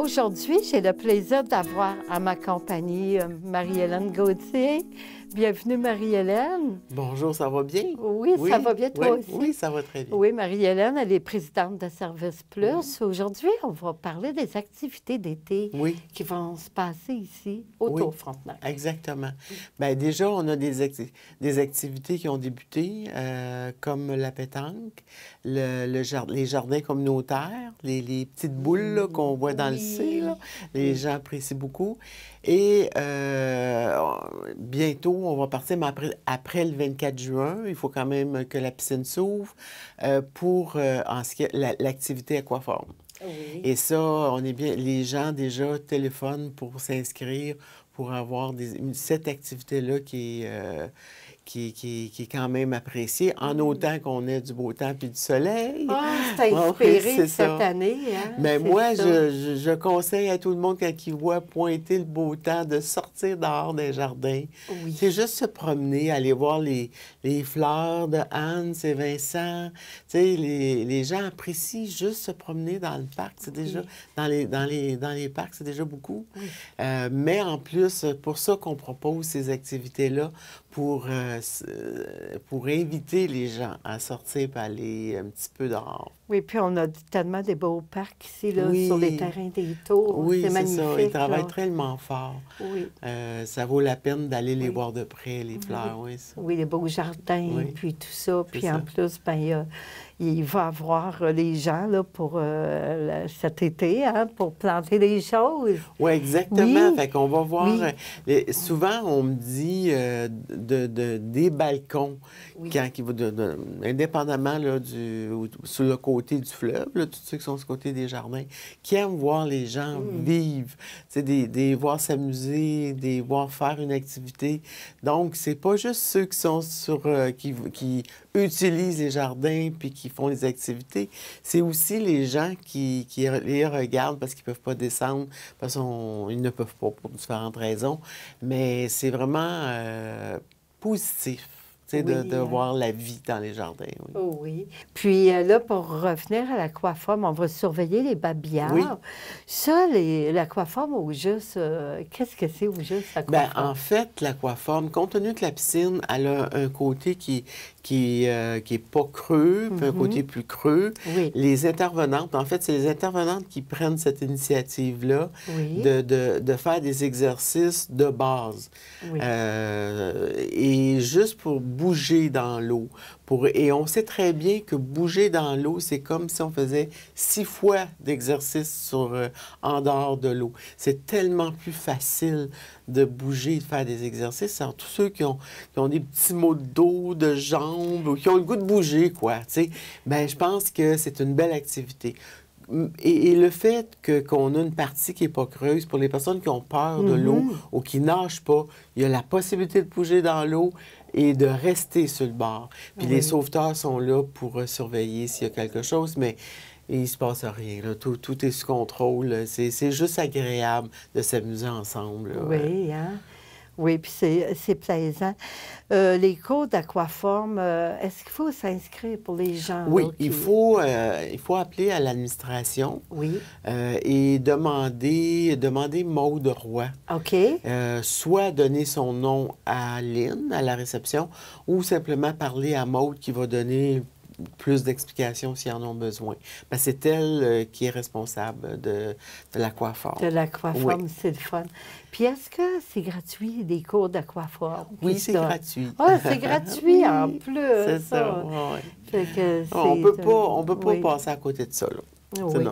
Aujourd'hui, j'ai le plaisir d'avoir à ma compagnie Marie-Hélène Gauthier. Bienvenue, Marie-Hélène. Bonjour, ça va bien? Oui, ça va bien, toi aussi? Oui, ça va très bien. Oui, Marie-Hélène, elle est présidente de Service Plus. Aujourd'hui, on va parler des activités d'été qui vont se passer ici, autour Frontenac. Exactement. Bien, déjà, on a des activités qui ont débuté, comme la pétanque, les jardins communautaires, les petites boules qu'on voit dans le C, là. Les gens apprécient beaucoup. Et bientôt, on va partir, mais après le 24 juin, il faut quand même que la piscine s'ouvre pour l'activité aquaforme. Oui. Et ça, on est bien. Les gens déjà téléphonent pour s'inscrire, pour avoir cette activité-là qui est quand même appréciée, en autant qu'on ait du beau temps puis du soleil. Ah, c'est inspiré cette année. Hein? Mais moi, je conseille à tout le monde, quand il voit pointer le beau temps, de sortir dehors des jardins. Oui. C'est juste se promener, aller voir les fleurs de Anne et Vincent. Tu sais, les gens apprécient juste se promener dans le parc. C'est déjà, dans les parcs, c'est déjà beaucoup. Oui. Mais en plus, pour ça qu'on propose ces activités-là, pour inviter les gens à sortir et aller un petit peu dehors. Oui, puis on a tellement des beaux parcs ici, là, Oui. sur les terrains des tours. Oui, c'est magnifique. Ça. Ils travaillent là. tellement fort. Oui. Ça vaut la peine d'aller les voir de près, les fleurs. Oui, ça. Oui, les beaux jardins, puis tout ça. Puis ça. en plus, bien, il va y avoir les gens là, pour cet été, hein, pour planter des choses. Oui, exactement. Oui. Fait qu'on va voir. Souvent, on me dit des balcons, quand indépendamment là, sur le côté du fleuve, là, tous ceux qui sont sur le côté des jardins, qui aiment voir les gens vivre, des voir s'amuser, des voir faire une activité. Donc, c'est pas juste ceux qui sont qui utilisent les jardins puis qui font les activités, c'est aussi les gens qui les regardent parce qu'ils ne peuvent pas descendre, parce qu'ils ne peuvent pas pour différentes raisons. Mais c'est vraiment positif. De voir la vie dans les jardins. Oui. Oh oui. Puis là, pour revenir à l'aquaforme, on va surveiller les babillards. Oui. Ça, l'aquaforme au juste, qu'est-ce que c'est au juste, l'aquaforme? Bien, en fait, l'aquaforme, compte tenu que la piscine, elle a un côté qui est pas creux, puis un côté plus creux. Oui. Les intervenantes, en fait, c'est les intervenantes qui prennent cette initiative-là de faire des exercices de base. Oui. Et juste pour bouger dans l'eau. Et on sait très bien que bouger dans l'eau, c'est comme si on faisait 6 fois d'exercice en dehors de l'eau. C'est tellement plus facile de bouger et de faire des exercices. Alors, tous ceux qui ont des petits maux de dos, de jambes, ou qui ont le goût de bouger, quoi, tu sais, bien, je pense que c'est une belle activité. Et le fait qu'on a une partie qui n'est pas creuse, pour les personnes qui ont peur de l'eau ou qui ne nagent pas, il y a la possibilité de bouger dans l'eau et de rester sur le bord. Puis les sauveteurs sont là pour surveiller s'il y a quelque chose, mais il ne se passe rien. Là. Tout est sous contrôle. C'est juste agréable de s'amuser ensemble. Là. Oui, hein? Oui, puis c'est plaisant. Les cours d'aquaforme, est-ce qu'il faut s'inscrire pour les gens? Oui, là, il faut appeler à l'administration et demander Maude Roy. OK. Soit donner son nom à Lynn, à la réception, ou simplement parler à Maude qui va donner plus d'explications s'ils en ont besoin. Parce que c'est elle qui est responsable de l'aquaforme. De l'aquaforme, c'est le fun. Puis est-ce que c'est gratuit, des cours d'aquaforme? Oui, c'est gratuit. Ah, c'est gratuit en plus! C'est ça, oui. Fait que on peut pas passer à côté de ça, là. Oui.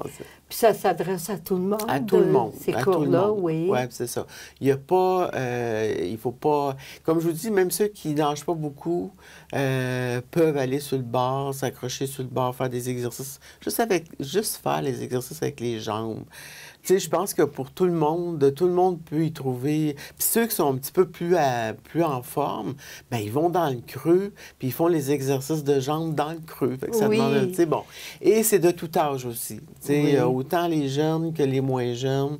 Puis ça s'adresse à tout le monde? À tout le monde. Ces cours-là, oui. Oui, c'est ça. Il n'y a pas... il faut pas... Comme je vous dis, même ceux qui ne nagent pas beaucoup peuvent aller sur le bord, s'accrocher sur le bord, faire des exercices. Juste faire les exercices avec les jambes. Tu sais, je pense que pour tout le monde peut y trouver... Puis ceux qui sont un petit peu plus en forme, bien, ils vont dans le creux, puis ils font les exercices de jambes dans le creux. Fait que ça demande, tu sais, bon. Et c'est de tout âge aussi. Tu sais, autant les jeunes que les moins jeunes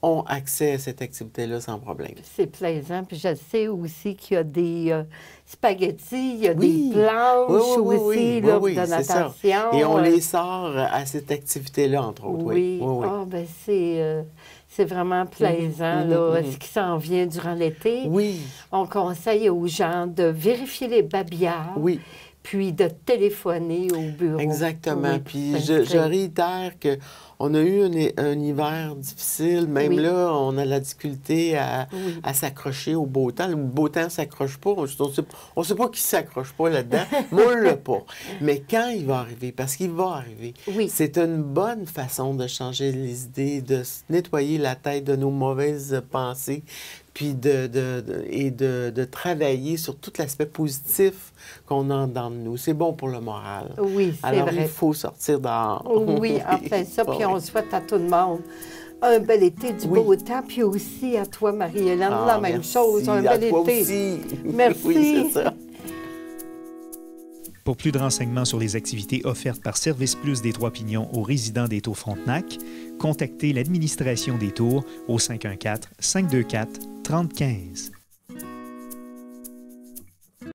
ont accès à cette activité-là sans problème. C'est plaisant. Puis je sais aussi qu'il y a des spaghettis, il y a des planches aussi là, de natation. Et on les sort à cette activité-là, entre autres. Oui. Ah, ben c'est vraiment plaisant, là, ce qui s'en vient durant l'été. Oui. On conseille aux gens de vérifier les babillards. Oui. Puis de téléphoner au bureau. Exactement. Oui, puis je réitère qu'on a eu un hiver difficile. Même là, on a la difficulté à s'accrocher au beau temps. Le beau temps ne s'accroche pas. On ne sait pas qui ne s'accroche pas là-dedans. Moi, on ne l'a pas. Mais quand il va arriver, parce qu'il va arriver, c'est une bonne façon de changer les idées, de se nettoyer la tête de nos mauvaises pensées, puis de travailler sur tout l'aspect positif qu'on a dans nous. C'est bon pour le moral. Oui, c'est vrai. Alors, il faut sortir dehors. Oui, en fait ça. Puis on souhaite à tout le monde un bel été, du beau temps. Puis aussi à toi, Marie-Hélène, la même chose. Un bel été. Aussi. Merci. Oui, c'est ça. Pour plus de renseignements sur les activités offertes par Service Plus des Trois-Pignons aux résidents des Tours Frontenac, contactez l'administration des Tours au 514-524-3015.